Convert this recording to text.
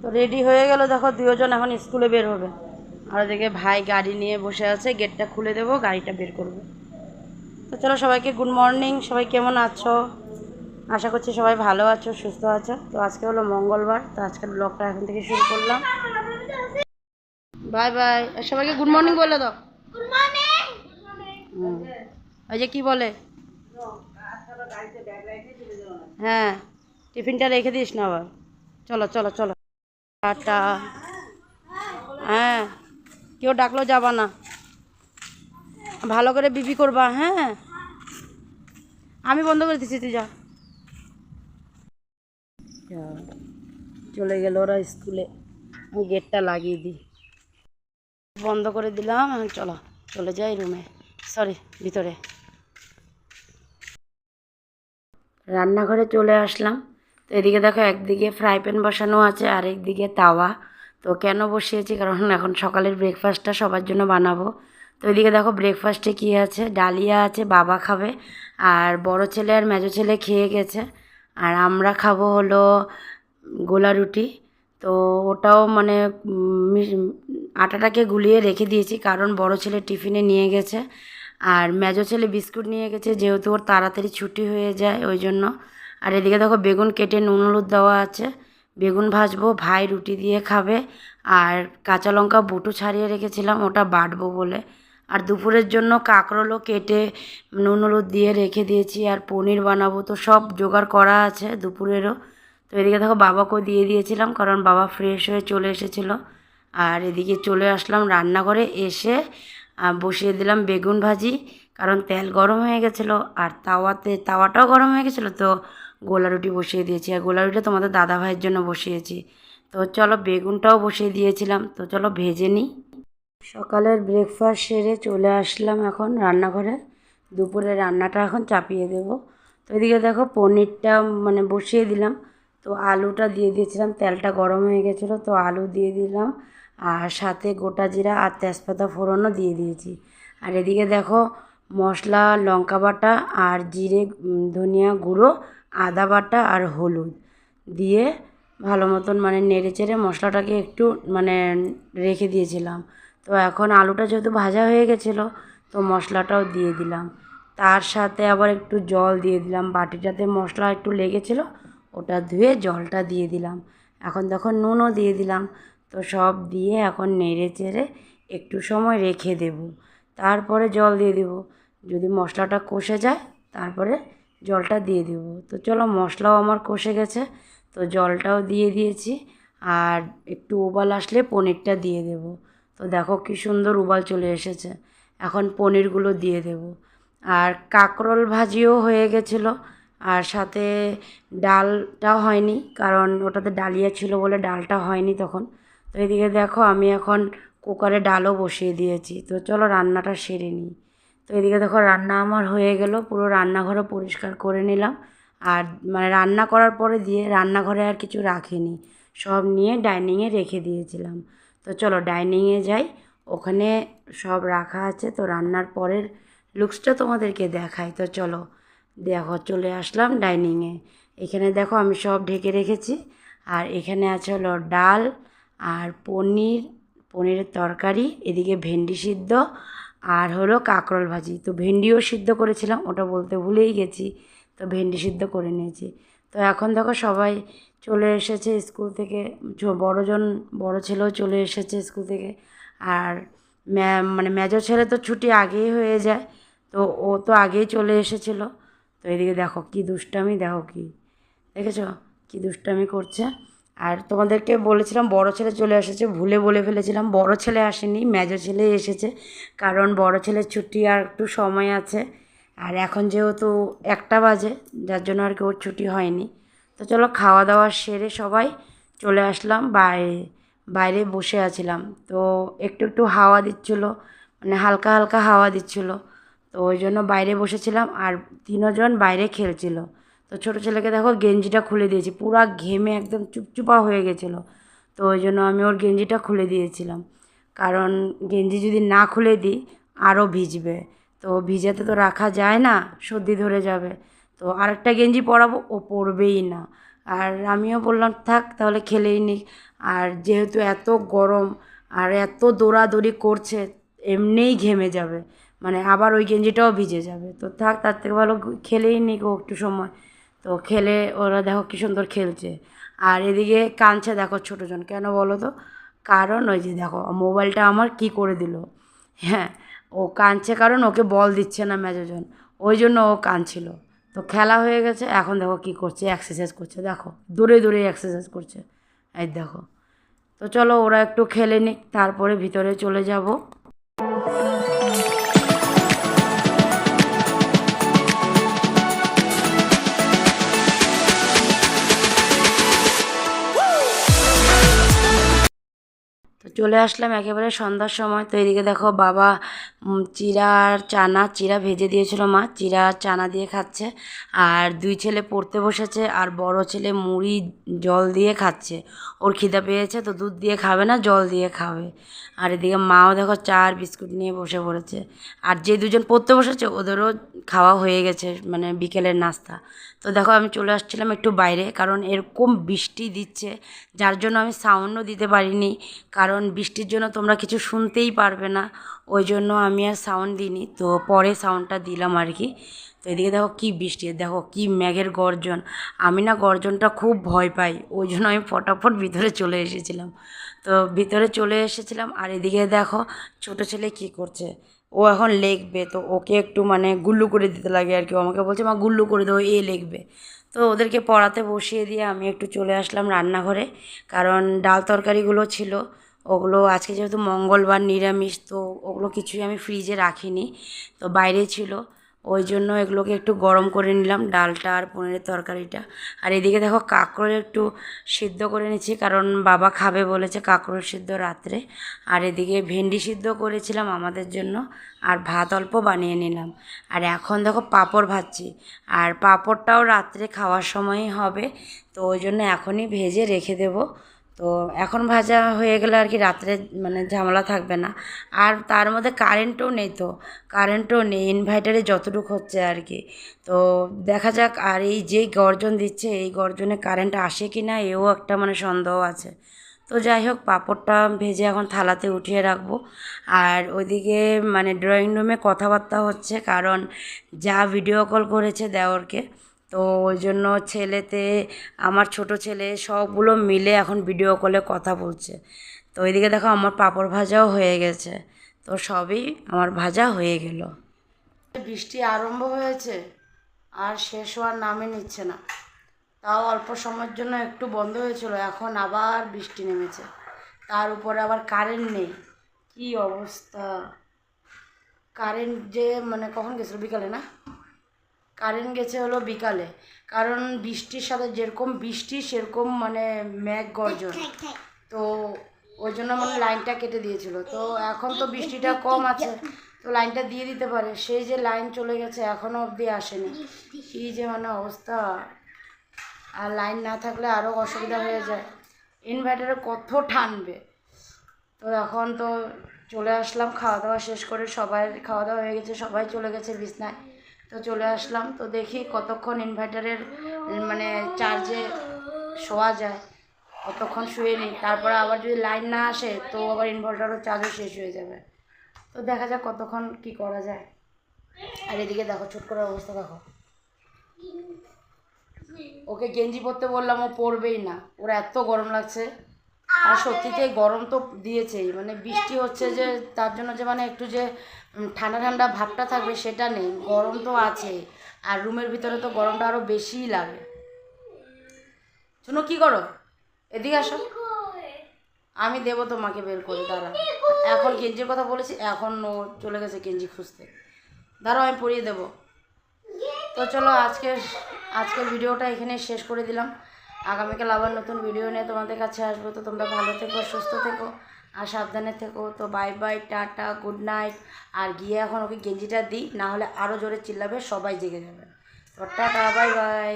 তো রেডি হয়ে গেল, দেখো দুজন এখন স্কুলে বের হবে। আর ওদিকে ভাই গাড়ি নিয়ে বসে আছে, গেটটা খুলে দেবো, গাড়িটা বের করবো। তো চলো, সবাইকে গুড মর্নিং। সবাই কেমন আছো? আশা করছি সবাই ভালো আছো, সুস্থ আছো। তো আজকে হলো মঙ্গলবার, তো আজকের ব্লগটা এখন থেকে শুরু করলাম। বাই বাই, সবাইকে গুড মর্নিং বলে দাও। Good morning. ওই যে কি বলে, হ্যাঁ, টিফিনটা রেখে দিস না আবার। চলো চলো চলো, টাটা। হ্যাঁ, কেউ ডাকলেও যাবা না, ভালো করে বিবি করবা। হ্যাঁ, আমি বন্ধ করে দিচ্ছি, তুই যা। চলে গেল ওরা স্কুলে, আমি গেটটা লাগিয়ে দিই, বন্ধ করে দিলাম। এখন চলো, চলে যাই রুমে, সরি ভিতরে। রান্নাঘরে চলে আসলাম। তো এদিকে দেখো, একদিকে ফ্রাই প্যান বসানো আছে আর একদিকে তাওয়া। তো কেন বসিয়েছি, কারণ এখন সকালের ব্রেকফাস্টটা সবার জন্য বানাবো। তো এদিকে দেখো, ব্রেকফাস্টে কী আছে, ডালিয়া আছে, বাবা খাবে। আর বড় ছেলে আর মেজো ছেলে খেয়ে গেছে। আর আমরা খাবো হলো গোলা রুটি। তো ওটাও মানে আটাটাকে গুলিয়ে রেখে দিয়েছি, কারণ বড় ছেলে টিফিনে নিয়ে গেছে। আর মেজো ছেলে বিস্কুট নিয়ে গেছে, যেহেতু ওর তাড়াতাড়ি ছুটি হয়ে যায় ওই জন্য। আর এদিকে দেখো, বেগুন কেটে নুন হলুদ দেওয়া আছে, বেগুন ভাজবো, ভাই রুটি দিয়ে খাবে। আর কাঁচা লঙ্কা বুটো ছাড়িয়ে রেখেছিলাম, ওটা বাটবো বলে। আর দুপুরের জন্য কাঁকরোলও কেটে নুন হলুদ দিয়ে রেখে দিয়েছি, আর পনির বানাবো। তো সব জোগাড় করা আছে দুপুরেরও। তো এদিকে দেখো, বাবাকেও দিয়ে দিয়েছিলাম, কারণ বাবা ফ্রেশ হয়ে চলে এসেছিলো। আর এদিকে চলে আসলাম রান্নাঘরে, এসে বসিয়ে দিলাম বেগুন ভাজি, কারণ তেল গরম হয়ে গেছিলো আর তাওয়াটাও গরম হয়ে গেছিলো। তো গোলা রুটি বসিয়ে দিয়েছি, আর গোলা রুটিটা তোমাদের দাদা ভাইয়ের জন্য বসিয়েছি। তো চলো, বেগুনটাও বসিয়ে দিয়েছিলাম, তো চলো ভেজে নিই। সকালের ব্রেকফাস্ট সেরে চলে আসলাম এখন রান্নাঘরে, দুপুরে রান্নাটা এখন চাপিয়ে দেব। তো এদিকে দেখো, পনিরটা মানে বসিয়ে দিলাম। তো আলুটা দিয়ে দিয়েছিলাম, তেলটা গরম হয়ে গেছিলো, তো আলু দিয়ে দিলাম। আর সাথে গোটা জিরা আর তেজপাতা ফোড়নও দিয়ে দিয়েছি। আর এদিকে দেখো, মশলা, লঙ্কা বাটা আর জিরে, ধনিয়া গুঁড়ো, আদা বাটা আর হলুদ দিয়ে ভালো মতন মানে নেড়ে চেড়ে মশলাটাকে একটু মানে রেখে দিয়েছিলাম। তো এখন আলুটা যেহেতু ভাজা হয়ে গেছিলো, তো মশলাটাও দিয়ে দিলাম। তার সাথে আবার একটু জল দিয়ে দিলাম, বাটিটাতে মশলা একটু লেগেছিলো, ওটা ধুয়ে জলটা দিয়ে দিলাম। এখন দেখো, নুনও দিয়ে দিলাম। তো সব দিয়ে এখন নেড়ে চেড়ে একটু সময় রেখে দেব, তারপরে জল দিয়ে দেব। যদি মশলাটা কষে যায়, তারপরে জলটা দিয়ে দেব। তো চলো, মশলাও আমার কষে গেছে, তো জলটাও দিয়ে দিয়েছি। আর একটু উবাল আসলে পনিরটা দিয়ে দেব। তো দেখো কি সুন্দর উবাল চলে এসেছে, এখন পনিরগুলো দিয়ে দেব। আর কাঁকরোল ভাজিও হয়ে গেছিলো, আর সাথে ডালটা হয়নি, কারণ ওটাতে ডালিয়া ছিল বলে ডালটা হয়নি তখন। তো এদিকে দেখো, আমি এখন কুকারে ডালও বসিয়ে দিয়েছি। তো চলো, রান্নাটা সেরে নিই। তো এদিকে দেখো, রান্না আমার হয়ে গেল, পুরো রান্নাঘরও পরিষ্কার করে নিলাম। আর মানে রান্না করার পরে দিয়ে রান্নাঘরে আর কিছু রাখিনি, সব নিয়ে ডাইনিংয়ে রেখে দিয়েছিলাম। তো চলো ডাইনিংয়ে যাই, ওখানে সব রাখা আছে। তো রান্নার পরের লুকসটা তোমাদেরকে দেখাই। তো চলো, দেখো চলে আসলাম ডাইনিংয়ে। এখানে দেখো, আমি সব ঢেকে রেখেছি। আর এখানে আছে হলো ডাল আর পনিরের তরকারি, এদিকে ভেন্ডি সিদ্ধ আর হলো কাঁকরোল ভাজি। তো ভেন্ডিও সিদ্ধ করেছিলাম, ওটা বলতে ভুলেই গেছি। তো ভেন্ডি সিদ্ধ করে নিয়েছি। তো এখন দেখো, সবাই চলে এসেছে স্কুল থেকে, বড় ছেলেও চলে এসেছে স্কুল থেকে। আর মানে মেজো ছেলে তো ছুটি আগেই হয়ে যায়, তো ও তো আগেই চলে এসেছিলো। তো এদিকে দেখো কি দুষ্টামি, দেখো কি দেখেছো, কি দুষ্টামি করছে। আর তোমাদেরকে বলেছিলাম বড় ছেলে চলে এসেছে, ভুলে বলে ফেলেছিলাম, বড় ছেলে আসেনি, মেজো ছেলে এসেছে। কারণ বড় ছেলের ছুটি আর একটু সময় আছে, আর এখন যেহেতু 1টা বাজে, যার জন্য আর কি ওর ছুটি হয়নি। তো চলো, খাওয়া দাওয়া সেরে সবাই চলে আসলাম বাইরে। বাইরে বসে আছিলাম, তো একটু একটু হাওয়া দিচ্ছিলো, মানে হালকা হালকা হাওয়া দিচ্ছিলো। তো ওই জন্য বাইরে বসেছিলাম, আর 3জন বাইরে খেলছিল। তো ছোটো ছেলেকে দেখো, গেঞ্জিটা খুলে দিয়েছি, পুরা ঘেমে একদম চুপচুপা হয়ে গেছিলো। তো ওই জন্য আমি ওর গেঞ্জিটা খুলে দিয়েছিলাম, কারণ গেঞ্জি যদি না খুলে দিই আরও ভিজবে। তো ভিজাতে তো রাখা যায় না, সর্দি ধরে যাবে। তো আরেকটা গেঞ্জি পরাবো, ও পরবেই না। আর আমিও বললাম থাক তাহলে খেলেই নিক। আর যেহেতু এত গরম আর এত দৌড়াদৌড়ি করছে, এমনিই ঘেমে যাবে, মানে আবার ওই গেঞ্জিটাও ভিজে যাবে। তো থাক, তার থেকে ভালো খেলেই নিক ও একটু সময়। তো খেলে ওরা দেখো কী সুন্দর খেলছে। আর এদিকে কাঁদছে দেখো ছোটোজন, কেন বলো তো? কারণ ওই যে দেখো মোবাইলটা আমার কি করে দিল। হ্যাঁ, ও কাঁদছে কারণ ওকে বল দিচ্ছে না মেজোজন, ওই জন্য ও কাঁদছিল। তো খেলা হয়ে গেছে, এখন দেখো কি করছে, এক্সারসাইজ করছে, দেখো দূরে দূরে এক্সারসাইজ করছে, এই দেখো। তো চলো ওরা একটু খেলে নিক, তারপরে ভিতরে চলে যাব। তো চলে আসলাম একেবারে সন্ধ্যার সময়। তো এদিকে দেখো বাবা চিড়া আর চানা, চিড়া ভেজে দিয়েছিল মা, চিড়া আর চানা দিয়ে খাচ্ছে। আর দুই ছেলে পড়তে বসেছে, আর বড় ছেলে মুড়ি জল দিয়ে খাচ্ছে। ওর খিদা পেয়েছে তো দুধ দিয়ে খাবে না, জল দিয়ে খাবে। আর এদিকে মাও দেখো চা আর বিস্কুট নিয়ে বসে পড়েছে। আর যে দুজন পড়তে বসেছে ওদেরও খাওয়া হয়ে গেছে, মানে বিকেলের নাস্তা। তো দেখো আমি চলে আসছিলাম একটু বাইরে, কারণ এরকম বৃষ্টি দিচ্ছে, যার জন্য আমি সাউন্ডও দিতে পারিনি। কারণ বৃষ্টির জন্য তোমরা কিছু শুনতেই পারবে না, ওই জন্য আমি আর সাউন্ড দিইনি। তো পরে সাউন্ডটা দিলাম আর কি। তো এদিকে দেখো কী বৃষ্টি, দেখো কী মেঘের গর্জন। আমি না গর্জনটা খুব ভয় পাই, ওই জন্য আমি ফটাফট ভিতরে চলে এসেছিলাম। তো ভিতরে চলে এসেছিলাম। আর এদিকে দেখো ছোটো ছেলে কী করছে, ও এখন লিখবে। তো ওকে একটু মানে গুল্লু করে দিতে লাগে আর কি, আমাকে বলছে মা গুল্লু করে দেবো, এ লিখবে। তো ওদেরকে পড়াতে বসিয়ে দিয়ে আমি একটু চলে আসলাম রান্নাঘরে, কারণ ডাল তরকারিগুলো ছিল, ওগুলো আজকে যেহেতু মঙ্গলবার নিরামিষ, তো ওগুলো কিছুই আমি ফ্রিজে রাখিনি, তো বাইরে ছিল, ওই জন্য এগুলোকে একটু গরম করে নিলাম, ডালটা আর পনিরের তরকারিটা। আর এদিকে দেখো কাঁকরোল একটু সিদ্ধ করে নিচ্ছি, কারণ বাবা খাবে বলেছে কাঁকরোল সিদ্ধ রাত্রে। আর এদিকে ভেন্ডি সিদ্ধ করেছিলাম আমাদের জন্য, আর ভাত অল্প বানিয়ে নিলাম। আর এখন দেখো পাঁপড় ভাজছি, আর পাঁপড়টাও রাত্রে খাওয়ার সময়ই হবে, তো ওই জন্য এখনই ভেজে রেখে দেবো। তো এখন ভাজা হয়ে গেলে আর কি রাত্রে মানে ঝামেলা থাকবে না। আর তার মধ্যে কারেন্টও নেই, তো কারেন্টও নেই, ইনভার্টারে যতটুকু হচ্ছে আর কি। তো দেখা যাক। আর এই যে গর্জন দিচ্ছে, এই গর্জনে কারেন্ট আসে কি না এও একটা মানে সন্দেহ আছে। তো যাই হোক, পাঁপড়টা ভেজে এখন থালাতে উঠিয়ে রাখবো। আর ওইদিকে মানে ড্রয়িং রুমে কথাবার্তা হচ্ছে, কারণ যা ভিডিও কল করেছে দেওরকে, তো ওই জন্য ছেলেতে আমার ছোট ছেলে সবগুলো মিলে এখন ভিডিও কলে কথা বলছে। তো ওইদিকে দেখো আমার পাঁপড় ভাজাও হয়ে গেছে। তো সবই আমার ভাজা হয়ে গেল। বৃষ্টি আরম্ভ হয়েছে আর শেষ হওয়ার নামে নিচ্ছে না। তাও অল্প সময়ের জন্য একটু বন্ধ হয়েছিল, এখন আবার বৃষ্টি নেমেছে। তার উপরে আবার কারেন্ট নেই, কি অবস্থা। কারেন্ট যে মানে কখন গেছিলো, বিকালে না? কারেন্ট গেছে হলো বিকালে, কারণ বৃষ্টির সাথে যেরকম বৃষ্টি সেরকম মানে মেঘ গর্জন, তো ওই জন্য মানে লাইনটা কেটে দিয়েছিল। তো এখন তো বৃষ্টিটা কম আছে, তো লাইনটা দিয়ে দিতে পারে, সেই যে লাইন চলে গেছে এখনও অবধি আসেনি। কী যে মানে অবস্থা। আর লাইন না থাকলে আরও অসুবিধা হয়ে যায়, ইনভার্টারে কত টানবে। তো এখন তো চলে আসলাম খাওয়া দাওয়া শেষ করে, সবাই খাওয়া দাওয়া হয়ে গেছে, সবাই চলে গেছে বিছনায়। তো চলে আসলাম, তো দেখি কতক্ষণ ইনভার্টারের মানে চার্জে শোয়া যায়, কতক্ষণ শুয়ে নিই। তারপরে আবার যদি লাইন না আসে তো আবার ইনভার্টারও চার্জও শেষ হয়ে যাবে। তো দেখা যাক কতক্ষণ কি করা যায়। আর এদিকে দেখো ছোট করে অবস্থা দেখো, ওকে গেঞ্জি পরতে বললাম ও পরবেই না, ওরা এত গরম লাগছে। আর সত্যিতে গরম তো দিয়েছেই, মানে বৃষ্টি হচ্ছে যে তার জন্য যে মানে একটু যে ঠান্ডা ঠান্ডা ভাবটা থাকবে সেটা নেই, গরম তো আছে। আর রুমের ভিতরে তো গরমটা আরও বেশিই লাগে। শুনো কী করো, এদিকে আসো, আমি দেবো তোমাকে বের করে, দাঁড়া। এখন গেঞ্জির কথা বলেছি, এখন ও চলে গেছে গেঞ্জি খুঁজতে, দাঁড়াও আমি পরিয়ে দেবো। তো চলো আজকের ভিডিওটা এখানে শেষ করে দিলাম। আগামীকাল আবার নতুন ভিডিও নিয়ে তোমাদের কাছে আসবো। তো তোমরা ভালো থেকো, সুস্থ থেকো আর সাবধানে থেকো। তো bye bye, tata, good night. আর গিয়ে এখন ওকে গেঞ্জিটা দিই, না হলে আরও জোরে চিল্লাবে, সবাই জেগে যাবে। তো টাটা, বাই বাই।